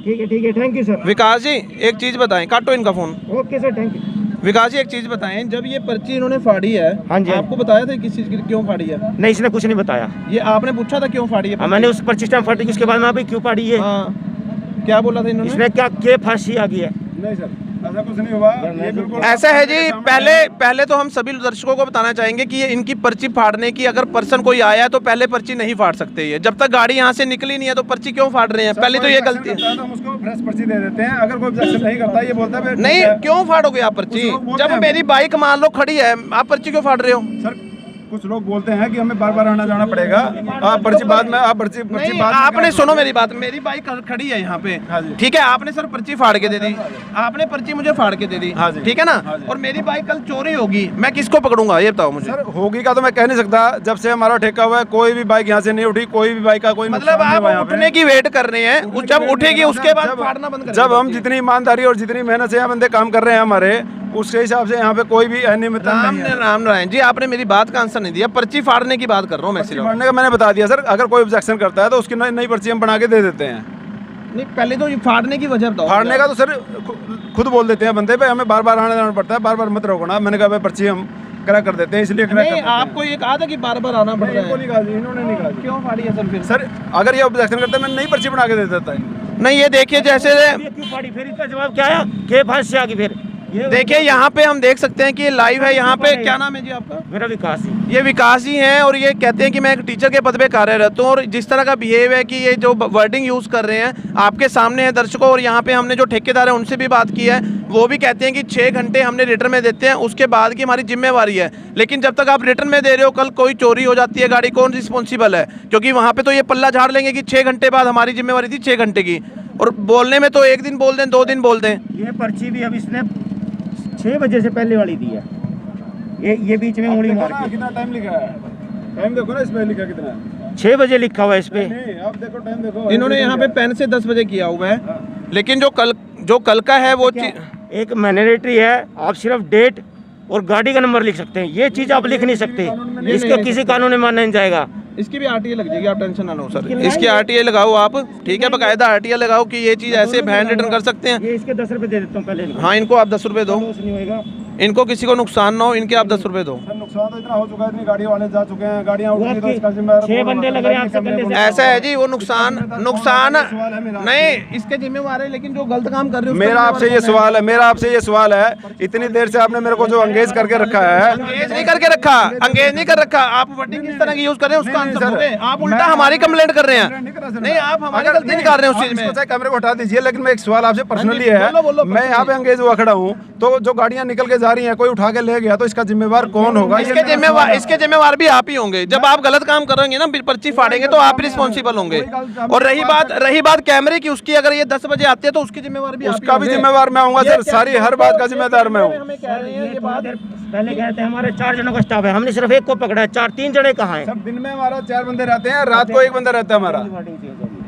जी, ठीक है, thank you sir. Vikas ji एक चीज बताएं, काटो इनका phone. Okay sir, thank you. Vikas ji एक चीज बताएं, जब ये पर्ची इन्होंने फाड़ी है, हाँ जी, आपको बताया था किस चीज की क्यों फाड़ी है? नहीं इसने कुछ नहीं बताया। ये आपने पूछा था क्यों फाड़ी है? मैंने उस पर्ची स्टैम्प फाड़ी, उसके बाद में क्यों फाड़ी है, क्या बोला था इन्होंने? इसने क्या के फांसी आ गई है। नहीं सर, ऐसा कुछ नहीं हुआ, ये बिल्कुल ऐसा है जी। पहले तो हम सभी दर्शकों को बताना चाहेंगे कि ये इनकी पर्ची फाड़ने की, अगर पर्सन कोई आया है तो पहले पर्ची नहीं फाड़ सकते ये, जब तक गाड़ी यहाँ से निकली नहीं है तो पर्ची क्यों फाड़ रहे हैं? पहले तो ये गलती है। तो हम उसको फ्रेश पर्ची दे देते हैं, अगर कोई ऑब्जेक्शन नहीं करता, ये बोलता है नहीं, क्यों फाड़ोगे आप पर्ची? जब मेरी बाइक मान लो खड़ी है, आप पर्ची क्यों फाड़ रहे हो? सर कुछ लोग बोलते हैं कि हमें बार बार आना जाना पड़ेगा, आप पर्ची बाद में, आप पर्ची नहीं, बाद आपने सुनो मेरी बात, मेरी बाइक खड़ी है यहाँ पे, हाँ जी। ठीक है, आपने सर पर्ची फाड़ के दे दी, आपने पर्ची मुझे फाड़ के दे दी, हाँ जी। ठीक है ना, हाँ जी। और मेरी बाइक कल चोरी होगी, मैं किसको पकड़ूंगा ये बताओ मुझे? सर होगी का तो मैं कह नहीं सकता, जब से हमारा ठेका हुआ है कोई भी बाइक यहाँ से नहीं उठी, कोई भी बाइक का कोई मतलब आप उठने की वेट कर रहे हैं, जब उठेगी उसके बाद फाड़ना बंद कर। जब हम जितनी ईमानदारी और जितनी मेहनत से यहाँ बंदे काम कर रहे हैं हमारे, उसके हिसाब से यहाँ पे कोई भी अनियमितता नहीं है। राम नारायण जी, आपने मेरी बात का आंसर नहीं दिया, पर्ची फाड़ने की बात कर रहा हूँ मैं सिर्फ। फाड़ने का मैंने बता दिया सर, अगर कोई ऑब्जेक्शन करता है तो उसकी नई पर्ची हम बना के दे देते हैं। नहीं, पहले तो ये फाड़ने की वजह बताओ। फाड़ने का तो सर खुद बोल देते हैं बंदे पे, हमें बार बार आना जाना पड़ता है, बार बार मत रोकना। मैंने कहा भाई पर्ची हम क्रैक कर देते हैं, इसलिए क्रैक नहीं, आपको ये कहा था कि बार बार आना पड़ रहा है। इन्होंने नहीं कहा। क्यों फाड़ी है सर फिर? सर अगर ये ऑब्जेक्शन करते मैं नई पर्ची बना के दे देता है। नहीं, ये देखिए जैसे ये क्यों फाड़ी? फिर इसका जवाब क्या आया? के फांस से आगे फिर देखिए यहाँ पे हम देख सकते हैं कि ये लाइव है। यहाँ पे क्या नाम है जी आपका? मेरा विकास ही। ये विकास ही हैं और ये कहते हैं कि मैं एक टीचर के पद पे कार्यरत हूँ, और जिस तरह का बिहेव है कि ये जो वर्डिंग यूज़ कर रहे हैं आपके सामने है दर्शकों। और यहाँ पे हमने जो ठेकेदार है उनसे भी बात की है, वो भी कहते हैं कि 6 घंटे हमने रिटर्न में देते हैं, उसके बाद की हमारी जिम्मेवारी है। लेकिन जब तक आप रिटर्न में दे रहे हो, कल कोई चोरी हो जाती है गाड़ी, कौन रिस्पॉन्सिबल है? क्योंकि वहाँ पे तो ये पल्ला झाड़ लेंगे कि 6 घंटे बाद हमारी जिम्मेवारी थी 6 घंटे की, और बोलने में तो 1 दिन बोल दें 2 दिन बोल दें। ये पर्ची भी अब इसने 6 बजे से पहले वाली दी है। ये बीच में उंगली मार के कितना टाइम लिखा है? टाइम देखो ना, इसमें लिखा कितना है? 6 बजे लिखा हुआ है इस पे। नहीं, आप देखो टाइम देखो। इन्होंने यहाँ पे पेन से 10 बजे किया हुआ है, लेकिन जो कल का है वो एक मैंडेटरी है, आप सिर्फ डेट और गाड़ी का नंबर लिख सकते हैं, ये चीज आप लिख नहीं सकते। इसको किसी कानून में माना नहीं जाएगा। इसकी भी आरटीए लग जाएगी, आप टेंशन ना लो सर। इसकी आरटीए लगाओ आप, ठीक है, बकायदा आरटीए लगाओ कि ये चीज़ ऐसे हैंड रिटर्न कर सकते हैं। ये इसके 10 रुपए दे देता हूँ पहले इनको। हाँ, इनको आप 10 रुपये दो, नहीं होएगा। इनको किसी को नुकसान ना हो, इनके आप 10 रुपये दो। सर नुकसान तो इतना हो चुका है, इतनी गाड़ियाँ वाले जा चुके हैं, गाड़ियाँ उड़ गई तो इसका जिम्मेदार 6 बंदे लग रहे हैं आपसे पहले से। ऐसा है जी, वो नुकसान नहीं इसके जिम्मेवार है, लेकिन जो गलत काम कर रहे हो मेरा आपसे ये सवाल है, इतनी देर से आपने मेरे को जो अंगेज करके रखा है। अंगेज नहीं करके रखा, अंगेज नहीं कर रखा। आप वर्डिंग किस तरह की यूज कर रहे हैं उसका आंसर दोगे। आप उल्टा हमारी कंप्लेंट कर रहे हैं। नहीं, आप हमारी गलती निकाल रहे हैं उस चीज में। कैमरे को हटा दीजिए, लेकिन मैं एक सवाल आपसे पर्सनली है, मैं यहाँ पे अंगेज हुआ खड़ा हूँ, तो जो गाड़ियाँ निकल के जा रही हैं, कोई उठा के ले गया तो इसका जिम्मेवार कौन होगा? इसके जिम्मेवार भी आप ही होंगे। जब आप गलत काम करेंगे ना, पर्ची फाड़ेंगे तो आप रिस्पॉन्सिबल होंगे। और रही बात कैमरे की, उसकी अगर ये 10 बजे आती है तो उसकी जिम्मेवार भी उसका भी जिम्मेवार मैं हूँगा सर, सारी हर बात का जिम्मेदार मैं हूँ। पहले कह रहे थे हमारे 4 जनों का स्टाफ है, हमने सिर्फ एक को पकड़ा है, 3 जने कहाँ हैं? दिन में हमारा 4 बंदे रहते हैं, रात को 1 बंदा रहता है हमारा।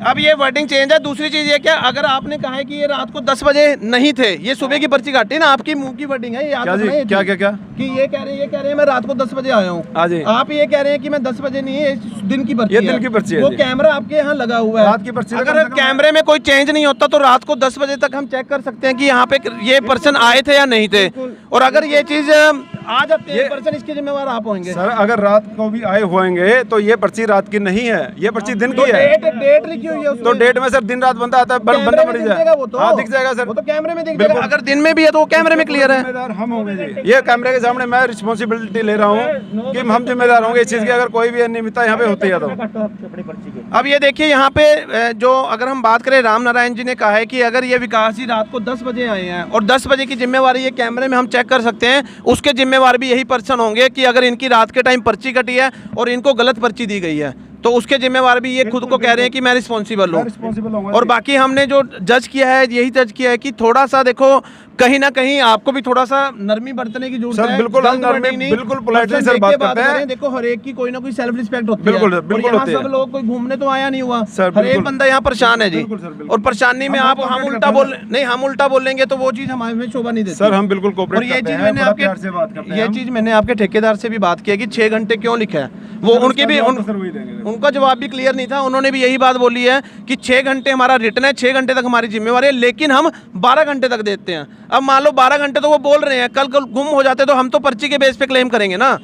अब ये वर्डिंग चेंज है। दूसरी चीज ये क्या, अगर आपने कहा है कि ये रात को 10 बजे नहीं थे, ये सुबह की पर्ची काटी ना, आपकी मुंह की वर्डिंग है, ये याद रखना है। क्या कि ये कह रहे हैं मैं रात को 10 बजे आया हूँ, आप ये कह रहे हैं कि मैं 10 बजे नहीं है, दिन की पर्ची है। दिन की पर्ची है। वो कैमरा आपके यहाँ लगा हुआ है, रात की पर्ची। अगर कैमरे में कोई चेंज नहीं होता तो रात को 10 बजे तक हम चेक कर सकते हैं कि यहाँ पे ये पर्सन आए थे या नहीं थे। और अगर ये चीज आ जाती है पर्सन, इसके जिम्मेवार आप होंगे सर। अगर रात को भी आए होंगे तो ये पर्ची रात की नहीं है, ये पर्ची दिन की है। डेट लिखी हुई है, तो डेट में सर दिन रात बंदा आता है, बंदा मर जाएगा। हाँ, दिख जाएगा सर, वो तो कैमरे में दिख जाएगा। अगर दिन में भी है तो वो कैमरे में क्लियर है। हम होंगे जी, ये कैमरे के सामने मैं रिस्पॉन्सिबिलिटी ले रहा हूँ कि हम जिम्मेदार होंगे इस चीज की, अगर कोई भी अनियमितता यहाँ पे होती है तो। अब ये देखिए यहाँ पे जो अगर हम बात करें, राम नारायण जी ने कहा है कि अगर ये विकास जी रात को 10 बजे आए हैं और 10 बजे की जिम्मेवारी ये कैमरे में हम चेक कर सकते हैं, उसके जिम्मेवार भी यही पर्सन होंगे कि अगर इनकी रात के टाइम पर्ची कटी है और इनको गलत पर्ची दी गई है तो उसके जिम्मेवार भी ये खुद को कह रहे हैं कि मैं रिस्पॉन्सिबल हूँ। और बाकी हमने जो जज किया है, यही जज किया है कि थोड़ा सा देखो, कहीं ना कहीं आपको भी थोड़ा सा नरमी बरतने की जरूरत है। बिल्कुल बिल्कुल पोलाइटली सर बात करते हैं। देखो, हर एक की कोई ना कोई सेल्फ रिस्पेक्ट होती है। बिल्कुल होती है। सब लोग कोई घूमने तो आया नहीं हुआ, हर एक बंदा यहाँ परेशान है जी। और परेशानी में आप हम उल्टा बोलेंगे तो वो चीज हमारे में शोभा नहीं देती सर। हम बिल्कुल कोऑपरेट करते हैं, ये चीज मैंने आपके ठेकेदार से भी बात की है कि 6 घंटे क्यों लिखा है। वो उनकी भी उनका जवाब भी क्लियर नहीं था। उन्होंने भी यही बात बोली है कि 6 घंटे हमारा रिटर्न है, 6 घंटे तक हमारी जिम्मेवारी है, लेकिन हम 12 घंटे तक देते हैं। अब मान लो 12 घंटे तो वो बोल रहे हैं, कल गुम हो जाते तो हम तो पर्ची के बेस पे क्लेम करेंगे ना।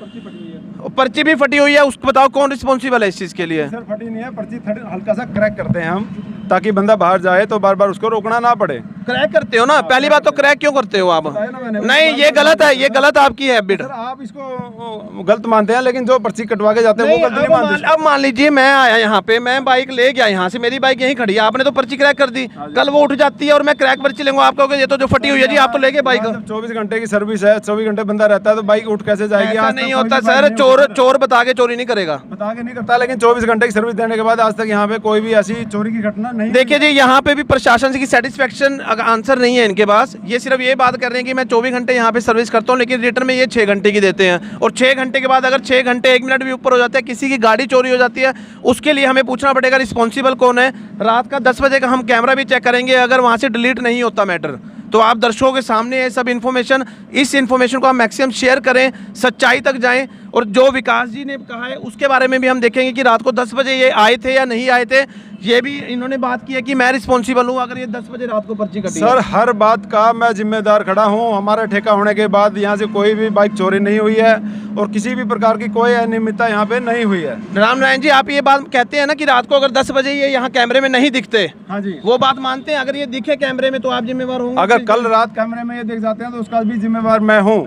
पर्ची भी फटी हुई है, उसको बताओ कौन रिस्पॉन्सिबल है इस चीज के लिए? सर फटी नहीं है पर्ची, हल्का सा क्रैक करते हैं हम, ताकि बंदा बाहर जाए तो बार बार उसको रोकना ना पड़े। क्रैक करते हो ना, पहली बात तो क्रैक क्यों करते हो आप? नहीं, ये गलत है, ये गलत आपकी हैबिट। आप इसको गलत मानते हैं, लेकिन जो पर्ची कटवा के जाते हैं वो गलत नहीं मानते। अब मान लीजिए मैं आया यहाँ पे, मैं बाइक ले गया यहाँ से, मेरी बाइक यहीं खड़ी है, आपने तो पर्ची क्रैक कर दी, कल वो उठ जाती है और मैं क्रैक पर्ची लूंगा, आप कहोगे ये तो जो फटी हुई है जी, आप तो ले गए बाइक। 24 घंटे की सर्विस है, 24 घंटे बंदा रहता है तो बाइक उठ कैसे जाएगी? ऐसा नहीं होता सर, चोर बता के चोरी नहीं करेगा, बता के नहीं करता, लेकिन 24 घंटे की सर्विस देने के बाद आज तक यहाँ पे कोई भी ऐसी चोरी की घटना नहीं। देखिए जी, यहाँ पे भी प्रशासन की सेटिस्फेक्शन आंसर नहीं है इनके पास। ये सिर्फ ये बात कर रहे हैं कि मैं 24 घंटे यहाँ पे सर्विस करता हूँ, लेकिन रिटर्न में ये 6 घंटे की देते हैं। और 6 घंटे के बाद अगर 6 घंटे 1 मिनट भी ऊपर हो जाता है, किसी की गाड़ी चोरी हो जाती है, उसके लिए हमें पूछना पड़ेगा रिस्पॉन्सिबल कौन है। रात का 10 बजे का हम कैमरा भी चेक करेंगे, अगर वहाँ से डिलीट नहीं होता मैटर, तो आप दर्शकों के सामने ये सब इन्फॉर्मेशन, इस इन्फॉर्मेशन को आप मैक्सिमम शेयर करें, सच्चाई तक जाएं। और जो विकास जी ने कहा है उसके बारे में भी हम देखेंगे कि रात को 10 बजे ये आए थे या नहीं आए थे, ये भी इन्होंने बात की है कि मैं रिस्पॉन्सिबल हूँ अगर ये 10 बजे रात को पर्ची कटी सर हर बात का मैं जिम्मेदार खड़ा हूँ। हमारा ठेका होने के बाद यहाँ से कोई भी बाइक चोरी नहीं हुई है और किसी भी प्रकार की कोई अनियमितता यहाँ पे नहीं हुई है। रामनारायण जी, आप ये बात कहते हैं ना कि रात को अगर 10 बजे ये यहाँ कैमरे में नहीं दिखते, हाँ जी, वो बात मानते हैं? अगर ये दिखे कैमरे में तो आप जिम्मेवार होंगे? अगर कल रात कैमरे में ये देख जाते हैं तो उसका भी जिम्मेवार मैं हूँ।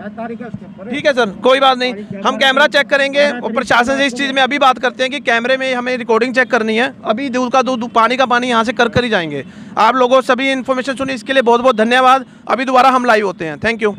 ठीक है सर, कोई बात नहीं, हम कैमरा चेक करेंगे और प्रशासन से इस चीज़ में अभी बात करते हैं कि कैमरे में हमें रिकॉर्डिंग चेक करनी है। अभी दूध का दूध, पानी का पानी यहाँ से कर ही जाएंगे। आप लोगों सभी इन्फॉर्मेशन सुनी, इसके लिए बहुत बहुत धन्यवाद। अभी दोबारा हम लाइव होते हैं। Thank you.